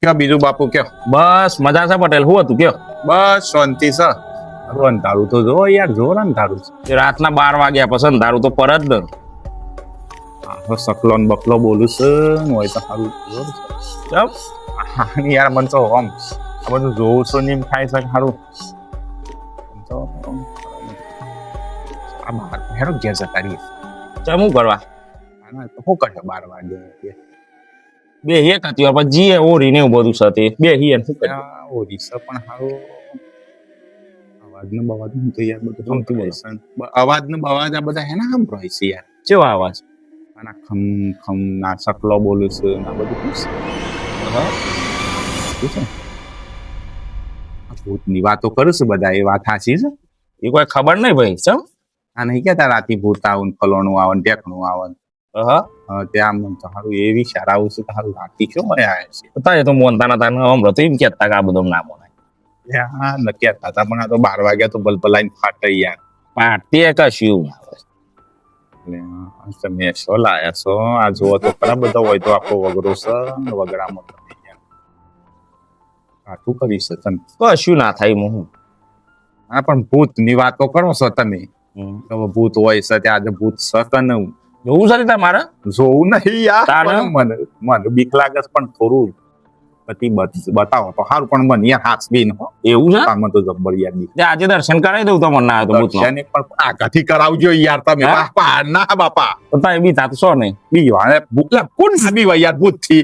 કયો બીજું બાપુ કયો? બસ મજા છે પટેલ. શું હતું કયો? બસ શાંતિ છે. અંધારું તો જો યાર, જોર અંધારું છે. રાતના 12 વાગ્યા પછી અંધારું તો પર જ ને. સકલો ને બકલો બોલું છે ને હોય તો સારું ચમ યાર મને તો આમ આ બધું જોવું છું ને એમ થાય છે સારું. આ બહાર હેરો ઘેર જતા રહીએ. ચમ શું કરવા? શું કરશે 12 વાગે? બે એક હતી પણ જીએ ઓરી ને એવું બધું છે તે બે હી શું કરે? ઓરિસ્સા પણ સારું. અવાજ ને બવાજ હું તો યાર બધું ગમતું બોલો. અવાજ ને બવાજ આ બધા હેના આમ રહે છે યાર. કેવો અવાજ? આના ખમ ખમ ના સકલો બોલું છે ના બધું શું છે? આ ભૂતની વાતો કરું છું બધા, એ વાત સાચી છે? એ કોઈ ખબર નહીં ભાઈ. ચમ આ નહીં કેતા રાતી ભૂત આવું ને ફલોણું આવે ને ઢેકણું આવે ને. હા ત્યાં મને તો સારું એ વિચાર આવું છે કે સારું રાતી કેમ આવ્યા છે. તારે તો મોનતા નતા હમણાં તો એમ કહેતા કે આ બધું ના બોલાય. હા નક્કી હતા પણ આ તો 12 વાગ્યા તો ભલભલાઈને ફાટે યાર. પણ તે કશું ના આવે. એટલે તમે શું લાયા છો? આ જુઓ તો ખરા બધા હોય તો આખો વગરો છે ને વગડામાં તમે યાર આટલું કરી છે તમે. કશું ના થાય હું. હા પણ ભૂત ની વાતો કરો છો તમે. ભૂત હોય છે ત્યાં આજે ભૂત છે કે નહીં જોવું છે તમારે? જોવું નહીં યાર. તારે? મને મને બીક લાગે છે પણ થોડું બતાવો તો સારું. પણ મને યાર હાથ બી હો એવું છે? મને તો જબ્બર યાર બીક. આજે દર્શન કરાવી દઉં તો મને ના આવે તો ભૂતનો. દર્શન પણ આગાથી કરાવજો યાર તમે. હા? બાપા ના બાપા તો તારે બી થાતું છો નહીં. બીવાને ભૂખલા કોણ ના બીવા યાર ભૂત થી.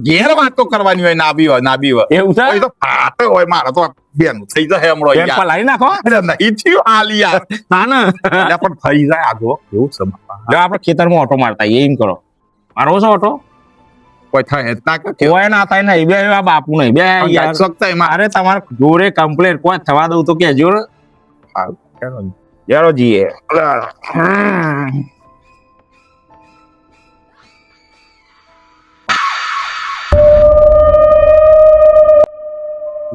ઘેર વાતો કરવાની હોય ના બીવા ના બીવા. એવું છે? તો ફાટે હોય મારે તો બેનું થઈ જાય હમણાં પેટ પર યાર. લાવી નાખો. અરે નહીં થયું હાલ યાર. ના ના એટલે પણ થઈ જાય આ જો એવું છે બાપા. જો આપણે ખેતરમાં ઓટો મારતા આવીએ, એમ કરો. મારો છે ઓટો? કોઈ થાય ના કે કોઈ ના થાય નહીં. બે એવા બાપુ નહીં બે યાર. શકતા એમાં અરે તમારે જોડે કમ્પ્લેટ કોઈ થવા દઉં તો કેજો ને. જરો જીએ.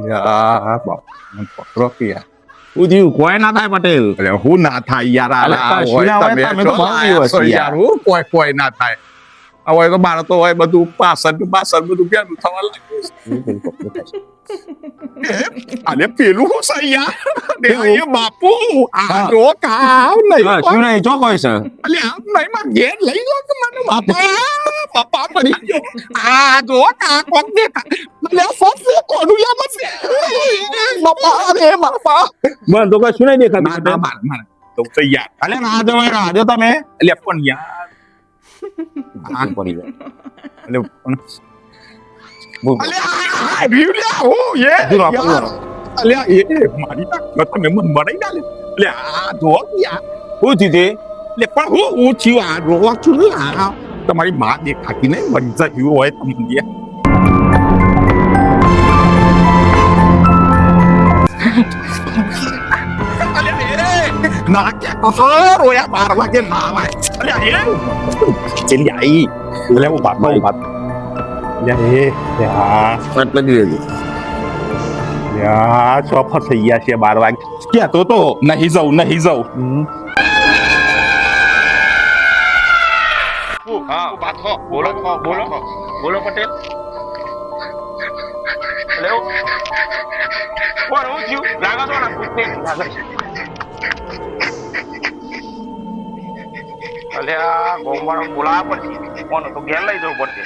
યાર બાપ મને પકડો કે યાર. શું થયું? કોઈ ના થાય પટેલ. એટલે હું ના થાય યાર. અલે આ કશું હોય ના હોય, તમે તમે છો તો બહુ લાયા દિવસ છો યાર. યાર. હું કોઈ ના થાય. આ હોય તો મારે તો હોય બધું પાછળ બધું પેલું થવા લાગ્યું છે. અરે પેલું હું છે યાર. એ બાપુ આ જો કાવ નહીં. શું નહીં ચો કોઈ છે? અલે આમ નહીં માં ઘેર લઈ ગયો કે મને બાપા પડી ગયો. આ જો કા કોક દેખા. અલે ફસે કોનું યા મસે. બાપા રે બાપા. મને તો કશું નહીં દેખાતું. માર તો યાર. અલે ના જો તમે. એટલે પણ યાર આગ પડી જાય. એટલે પણ બોલ. અલે આ ભીવલ્યા હો એ પૂરો, પૂરો. અલે એ મારી તાકાત તમે મન મરાઈ ડાલે. એટલે આ જો યાર શું થયું તે? એટલે પણ હું થયું આ રોવા છું ને આ તમારી માં દેખાતી નહીં મરી જયું હોય તમને યાર. અલે એ ના કે રોયા 12 વાગે ના આવે. અલે એ ચલી આઈ. એટલે હું બાપા અલે એ યાર એટલે જ રહેજો. યાર ચોફર થઈ ગયા છે 12 વાગે. કહેતો તો નહીં જવું. બોલો પટેલ. હેલો કોણ હું થયું? લાગા તો ના પૂછને લાગા. અલ્યા ગોમવાળો બોલાવા પડશે. કોણ તો ઘેર લઈ જવું પડશે.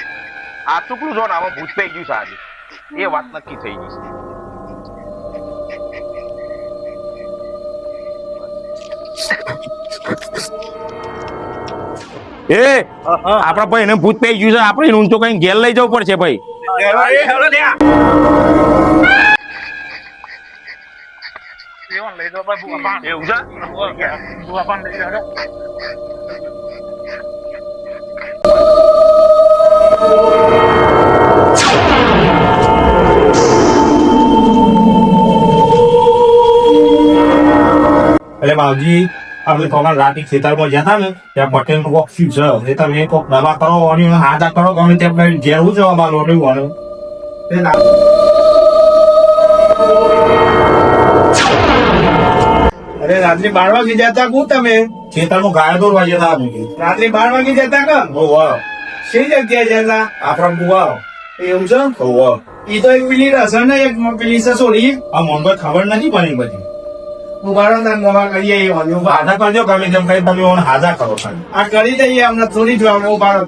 આ ચૂકલું જો ને આમાં ભૂત પઈ ગયું છે આજે. એ વાત નક્કી થઈ ગઈ છે. એ આપડા ભાઈ એને ભૂત પઈ ગયું છે. આપણે એને ઊંચો કઈ ઘેર લઈ જવું પડશે ભાઈ. એવું છે? એટલે બાવજી આપણે કોકના રાતી ખેતરમાં જતા ને ત્યાં પટેલ નું કોક ફ્યુઝ છે. તમે કોક દવા કરો અને હાથા કરો ગમે ત્યાં ઘેર હું જવા મારો લોટું અરે રાત્રે 12 વાગે જતા હું તમે ખેતરમાં ગાય દોરવા જતા રાત્રે 12 વાગે જતા કે શી જગ્યાએ જતા આપણા બુવા એવું છે એ તો એક પેલી રસણ ને એક પેલી છે સોરી આ મોનભાઈ ખબર નથી પડી બધી ઉભારો ને નવા કરીએ એ વાળું. હાજા કરજો ગમે તેમ કઈ તમે હાજા કરો ખાલી આ કરી દઈએ અમને થોડી જ વાર ઉભારો